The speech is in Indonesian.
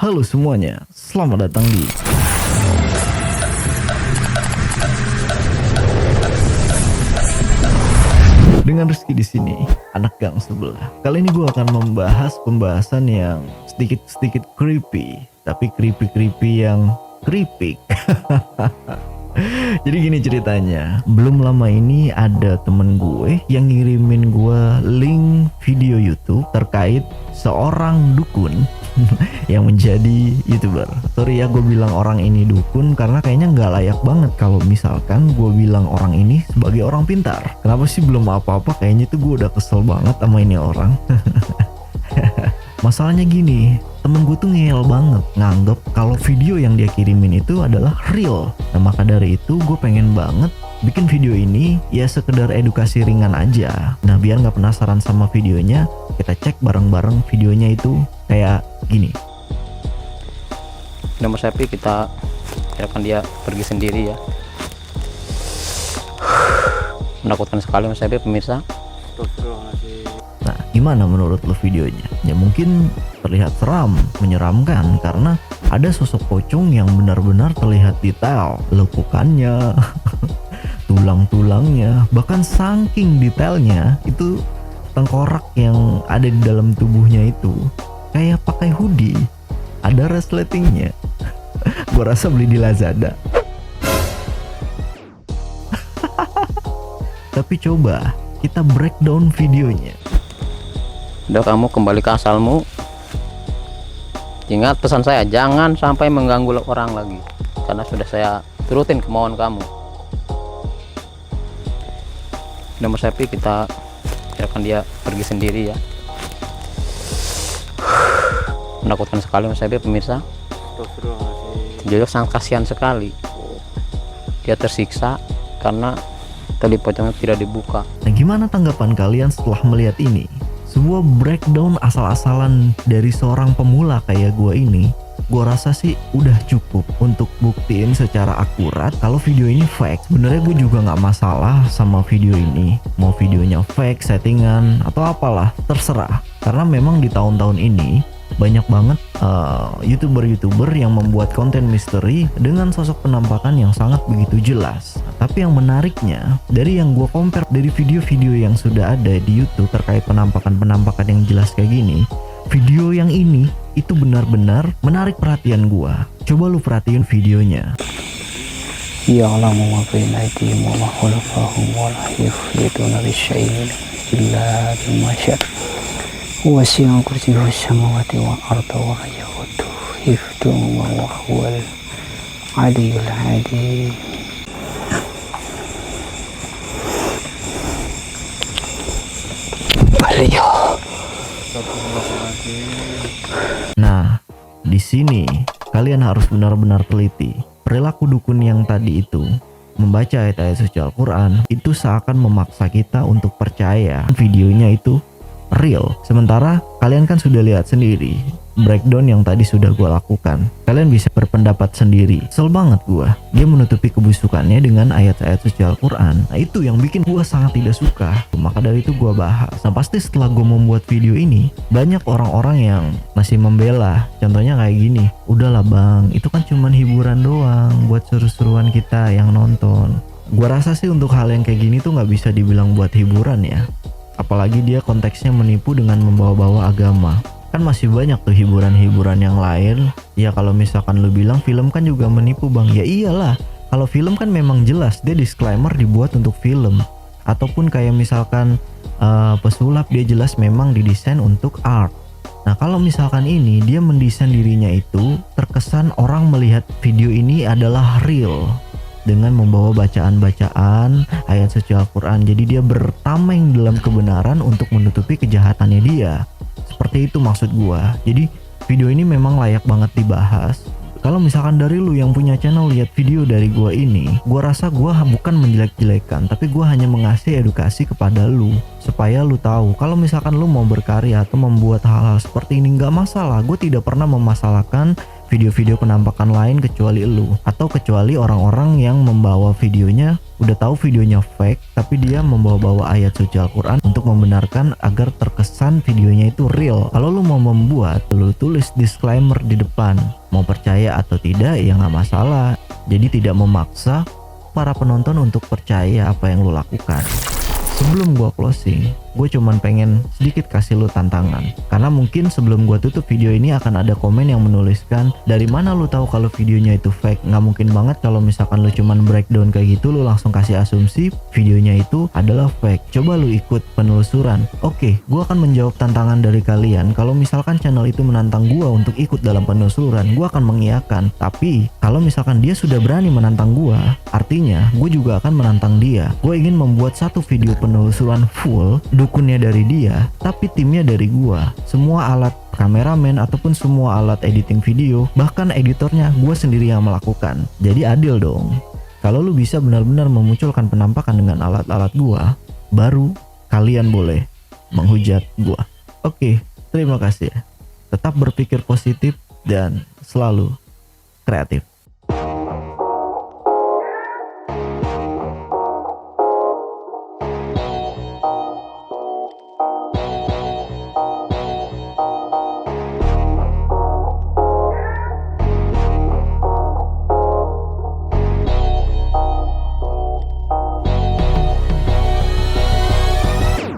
Halo semuanya, selamat datang di dengan Rizky di sini, anak gang sebelah. Kali ini gue akan membahas pembahasan yang sedikit creepy, tapi creepy yang keripik. Jadi gini ceritanya, belum lama ini ada temen gue yang ngirimin gue link video YouTube terkait seorang dukun yang menjadi YouTuber. Sorry ya gue bilang orang ini dukun karena kayaknya nggak layak banget kalau misalkan gue bilang orang ini sebagai orang pintar. Kenapa sih belum apa-apa, kayaknya tuh gue udah kesel banget sama ini orang. Masalahnya gini, temen gue tuh ngeyel banget nganggep kalau video yang dia kirimin itu adalah real. Nah maka dari itu gue pengen banget bikin video ini ya sekedar edukasi ringan aja. Nah biar nggak penasaran sama videonya, kita cek bareng-bareng videonya itu kayak gini. Nomor sapi kita biarkan dia pergi sendiri ya. Menakutkan sekali Mas Sapi pemirsa. Nah, gimana menurut lo videonya? Ya mungkin terlihat seram, menyeramkan karena ada sosok pocong yang benar-benar terlihat detail, lekukannya, tulang-tulangnya, bahkan saking detailnya itu tengkorak yang ada di dalam tubuhnya itu kayak pakai hoodie, ada resletingnya. Gua rasa beli di Lazada. Tapi coba kita breakdown videonya. Udah, kamu kembali ke asalmu. Ingat pesan saya, jangan sampai mengganggu orang lagi, karena sudah saya turutin kemauan kamu. Nomor sapi kita biarkan dia pergi sendiri ya. Menakutkan sekali Mas Sapi pemirsa. Jadi sangat kasihan sekali. Dia tersiksa karena tali pocongnya tidak dibuka. Nah gimana tanggapan kalian setelah melihat ini? Sebuah breakdown asal-asalan dari seorang pemula kayak gue ini, gue rasa sih udah cukup untuk buktiin secara akurat kalau video ini fake. Sebenarnya gue juga nggak masalah sama video ini, mau videonya fake, settingan atau apalah, terserah. Karena memang di tahun-tahun ini banyak banget youtuber-youtuber yang membuat konten misteri dengan sosok penampakan yang sangat begitu jelas. Tapi yang menariknya, dari yang gue compare dari video-video yang sudah ada di YouTube terkait penampakan-penampakan yang jelas kayak gini, video yang ini itu benar-benar menarik perhatian gue. Coba lu perhatiin videonya. Ya'lamu ma baina aydihim wa ma khalfahum wa la yuhituna bisyai'in illa bima syaa'. Wasi'a kursiyyuhu samawati wal arda wa la yahuduhu hifdhuhuma wa huwal 'aliyyul 'azim. Nah, di sini kalian harus benar-benar teliti. Perilaku dukun yang tadi itu, membaca ayat-ayat suci Al-Quran, itu seakan memaksa kita untuk percaya videonya itu real. Sementara kalian kan sudah lihat sendiri breakdown yang tadi sudah gue lakukan. Kalian bisa berpendapat sendiri. Kesel banget gue, dia menutupi kebusukannya dengan ayat-ayat suci Al-Quran. Nah itu yang bikin gue sangat tidak suka. Maka dari itu gue bahas. Nah pasti setelah gue membuat video ini, banyak orang-orang yang masih membela. Contohnya kayak gini, udahlah bang, itu kan cuman hiburan doang buat seru-seruan kita yang nonton. Gue rasa sih untuk hal yang kayak gini tuh gak bisa dibilang buat hiburan ya. Apalagi dia konteksnya menipu dengan membawa-bawa agama. Kan masih banyak tuh hiburan-hiburan yang lain. Ya kalau misalkan lu bilang film kan juga menipu bang, ya iyalah. Kalau film kan memang jelas dia disclaimer dibuat untuk film. Ataupun kayak misalkan pesulap, dia jelas memang didesain untuk art. Nah kalau misalkan ini dia mendesain dirinya itu terkesan orang melihat video ini adalah real, dengan membawa bacaan-bacaan ayat suci Al-Quran. Jadi dia bertameng dalam kebenaran untuk menutupi kejahatannya dia. Seperti itu maksud gua. Jadi video ini memang layak banget dibahas. Kalau misalkan dari lu yang punya channel lihat video dari gua ini, gua rasa gua bukan menjelek-jelekan, tapi gua hanya mengasih edukasi kepada lu supaya lu tahu kalau misalkan lu mau berkarya atau membuat hal-hal seperti ini nggak masalah. Gue tidak pernah memasalahkan video-video penampakan lain kecuali lu, atau kecuali orang-orang yang membawa videonya udah tahu videonya fake tapi dia membawa-bawa ayat suci Al-Quran untuk membenarkan agar terkesan videonya itu real. Kalau lu mau membuat, lu tulis disclaimer di depan, mau percaya atau tidak ya nggak masalah. Jadi tidak memaksa para penonton untuk percaya apa yang lu lakukan. Sebelum gua closing, gue cuman pengen sedikit kasih lu tantangan. Karena mungkin sebelum gua tutup video ini akan ada komen yang menuliskan, dari mana lu tahu kalau videonya itu fake? Nggak mungkin banget kalau misalkan lu cuman breakdown kayak gitu, lu langsung kasih asumsi videonya itu adalah fake. Coba lu ikut penelusuran. Oke, gua akan menjawab tantangan dari kalian. Kalau misalkan channel itu menantang gua untuk ikut dalam penelusuran, gua akan mengiyakan. Tapi kalau misalkan dia sudah berani menantang gua, artinya gue juga akan menantang dia. Gue ingin membuat satu video penelusuran full, dukunnya dari dia, tapi timnya dari gua. Semua alat kameramen ataupun semua alat editing video, bahkan editornya gue sendiri yang melakukan. Jadi adil dong. Kalau lu bisa benar-benar memunculkan penampakan dengan alat-alat gua, baru kalian boleh menghujat gua. Oke, terima kasih ya. Tetap berpikir positif dan selalu kreatif.